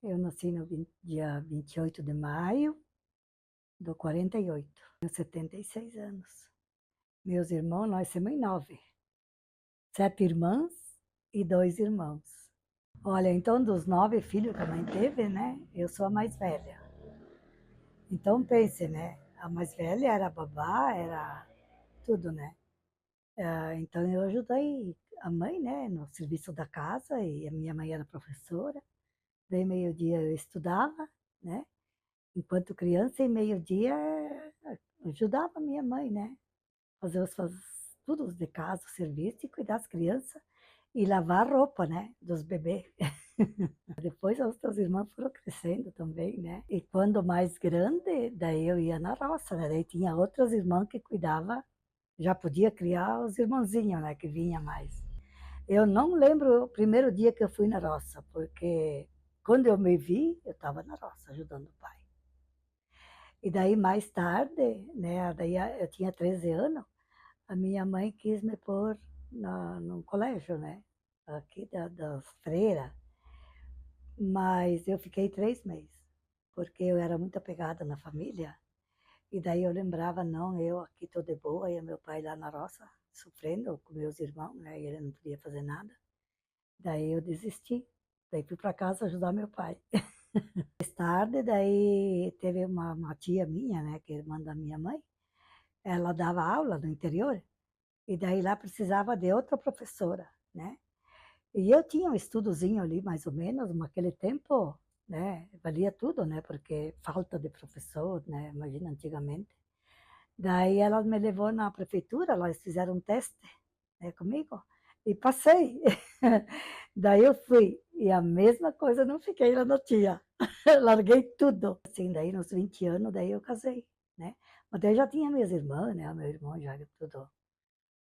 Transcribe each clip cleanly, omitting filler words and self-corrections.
Eu nasci no dia 28 de maio do 48. Tenho 76 anos. Meus irmãos, nós somos em 9. 7 irmãs e 2 irmãos. Olha, então dos 9 filhos que a mãe teve, né? Eu sou a mais velha. Então pense, né? A mais velha era babá, era tudo, né? Então eu ajudei a mãe, né? No serviço da casa, e a minha mãe era professora. Daí meio-dia eu estudava, né? Enquanto criança, e meio-dia ajudava a minha mãe, né? Fazer tudo de casa, o serviço, e cuidar das crianças, e lavar a roupa, né? Dos bebês. Depois as outras irmãs foram crescendo também, né? E quando mais grande, daí eu ia na roça, né? Daí tinha outras irmãs que cuidavam, já podia criar os irmãozinhos, né? Que vinha mais. Eu não lembro o primeiro dia que eu fui na roça, porque quando eu me vi, eu estava na roça ajudando o pai. E daí mais tarde, né? Daí eu tinha 13 anos, a minha mãe quis me pôr no colégio, né? Aqui das freiras. Mas eu fiquei 3 meses, porque eu era muito apegada na família. E daí eu lembrava, não, eu aqui tô de boa, e meu pai lá na roça, sofrendo com meus irmãos, né? E ele não podia fazer nada. Daí eu desisti. Daí fui para casa ajudar meu pai. Mais tarde, daí teve uma tia minha, né, que é irmã da minha mãe, ela dava aula no interior, e daí lá precisava de outra professora, né? E eu tinha um estudozinho ali, mais ou menos, naquele tempo, né, valia tudo, né, porque falta de professor, né, imagina antigamente. Daí ela me levou na prefeitura, lá eles fizeram um teste, né, comigo, e passei. Daí eu fui, e a mesma coisa, não fiquei lá na tia. Larguei tudo. Assim, daí nos 20 anos, daí eu casei, né? Mas daí eu já tinha minhas irmãs, né? Meu irmão já tudo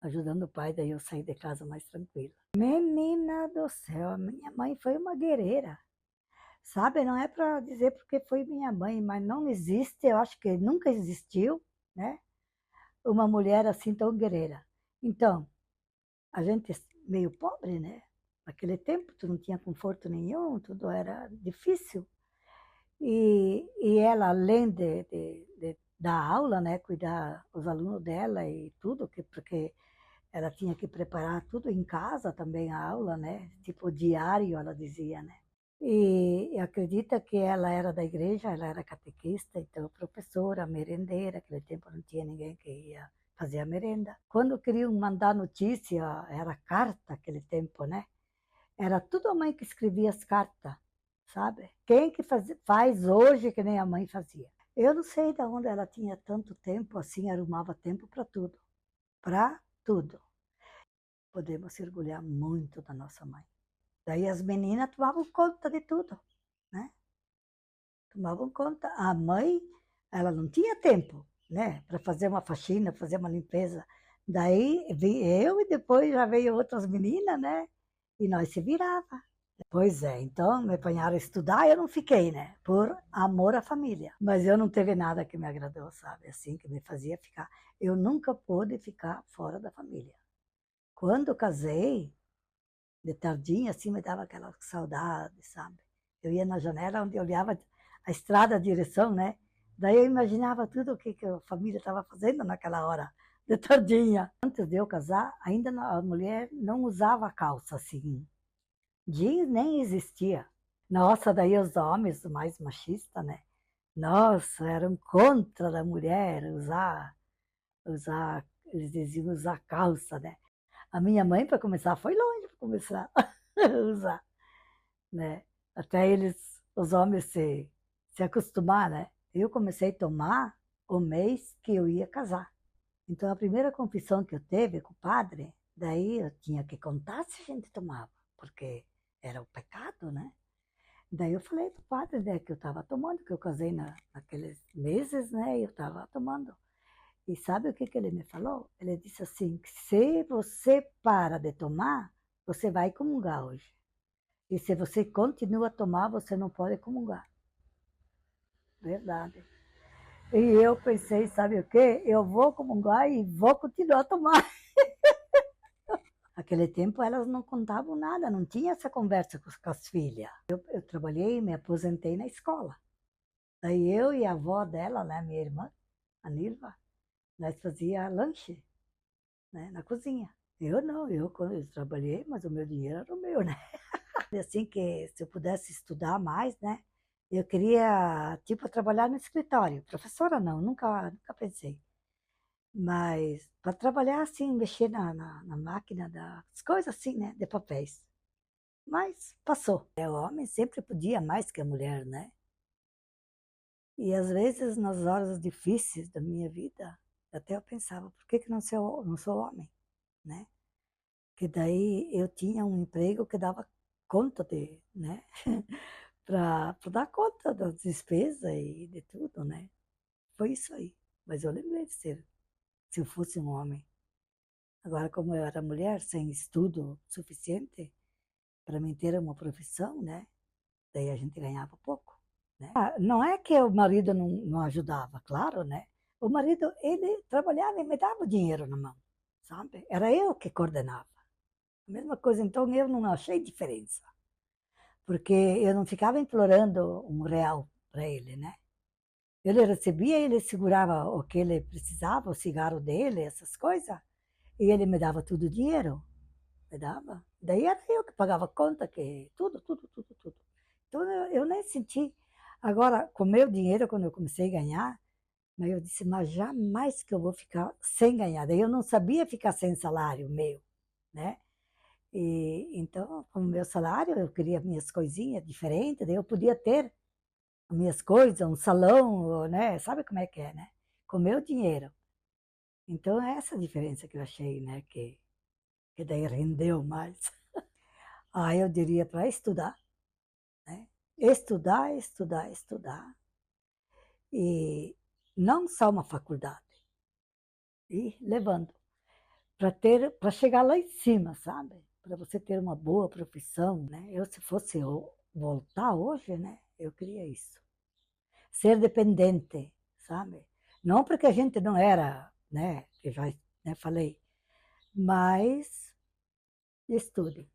ajudando o pai, daí eu saí de casa mais tranquila. Menina do céu, a minha mãe foi uma guerreira, sabe? Não é para dizer porque foi minha mãe, mas não existe, eu acho que nunca existiu, né? Uma mulher assim tão guerreira. Então, a gente meio pobre, né? Naquele tempo, tu não tinha conforto nenhum, tudo era difícil. E ela, além de dar aula, né, cuidar os alunos dela e tudo, porque ela tinha que preparar tudo em casa também, a aula, né, tipo diário, ela dizia, né. E acredita que ela era da igreja, ela era catequista, então professora, merendeira, naquele tempo não tinha ninguém que ia fazer a merenda. Quando queriam mandar notícia, era carta aquele tempo, né? Era tudo a mãe que escrevia as cartas, sabe? Quem que faz hoje que nem a mãe fazia? Eu não sei de onde ela tinha tanto tempo, assim, arrumava tempo para tudo. Para tudo. Podemos se orgulhar muito da nossa mãe. Daí as meninas tomavam conta de tudo, né? Tomavam conta. A mãe, ela não tinha tempo, né? Para fazer uma faxina, fazer uma limpeza. Daí vi eu e depois já veio outras meninas, né? E nós se virava. Pois é, então me apanharam a estudar, eu não fiquei, né? Por amor à família. Mas eu não teve nada que me agradou, sabe? Assim, que me fazia ficar. Eu nunca pude ficar fora da família. Quando eu casei, de tardinha, assim, me dava aquela saudade, sabe? Eu ia na janela onde eu olhava a estrada, a direção, né? Daí eu imaginava tudo o que a família estava fazendo naquela hora, de tardinha. Antes de eu casar, ainda a mulher não usava calça assim. Jeans nem existia. Nossa, daí os homens mais machistas, né? Nossa, eram contra da mulher usar, eles diziam usar calça, né? A minha mãe, para começar, foi longe para começar a usar, né? Até os homens se acostumar, né? Eu comecei a tomar o mês que eu ia casar. Então, a primeira confissão que eu teve com o padre, daí eu tinha que contar se a gente tomava, porque era o pecado, né? Daí eu falei pro padre, né, que eu estava tomando, que eu casei naqueles meses, né, e eu estava tomando. E sabe o que que ele me falou? Ele disse assim, que se você para de tomar, você vai comungar hoje. E se você continua a tomar, você não pode comungar. Verdade. E eu pensei, sabe o quê? Eu vou comungar e vou continuar a tomar. Naquele tempo elas não contavam nada, não tinha essa conversa com as filhas. Eu trabalhei, me aposentei na escola. Daí eu e a avó dela, né, minha irmã, a Nilva, nós fazia lanche, né, na cozinha. Eu não, eu trabalhei, mas o meu dinheiro era o meu, né? Assim que se eu pudesse estudar mais, né, eu queria, tipo, trabalhar no escritório. Professora não, nunca pensei. Mas para trabalhar assim, mexer na máquina das coisas assim, né, de papéis. Mas passou. O homem sempre podia mais que a mulher, né? E às vezes, nas horas difíceis da minha vida, até eu pensava, por que não sou homem, né? Que daí eu tinha um emprego que dava conta de, né? Para dar conta das despesas e de tudo, né? Foi isso aí. Mas eu lembrei de ser, se eu fosse um homem. Agora, como eu era mulher, sem estudo suficiente para mim ter uma profissão, né? Daí a gente ganhava pouco, né? Não é que o marido não ajudava, claro, né? O marido, ele trabalhava e me dava o dinheiro na mão, sabe? Era eu que coordenava. A mesma coisa, então eu não achei diferença, porque eu não ficava implorando um real para ele, né? Ele recebia, ele segurava o que ele precisava, o cigarro dele, essas coisas, e ele me dava tudo o dinheiro, me dava. Daí era eu que pagava conta, que tudo. Então eu nem senti. Agora, com meu dinheiro, quando eu comecei a ganhar, mas eu disse, mas jamais que eu vou ficar sem ganhar. Daí eu não sabia ficar sem salário meu, né? E, então, com o meu salário, eu queria minhas coisinhas diferentes, daí eu podia ter as minhas coisas, um salão, né? Sabe como é que é, né? Com meu dinheiro. Então, é essa a diferença que eu achei, né? Que daí rendeu mais. Aí eu diria para estudar, né? Estudar. E não só uma faculdade, e levando, para chegar lá em cima, sabe? Para você ter uma boa profissão, né? Eu, se fosse voltar hoje, né? Eu queria isso. Ser dependente, sabe? Não porque a gente não era, né? Que já, né, falei, mas estude.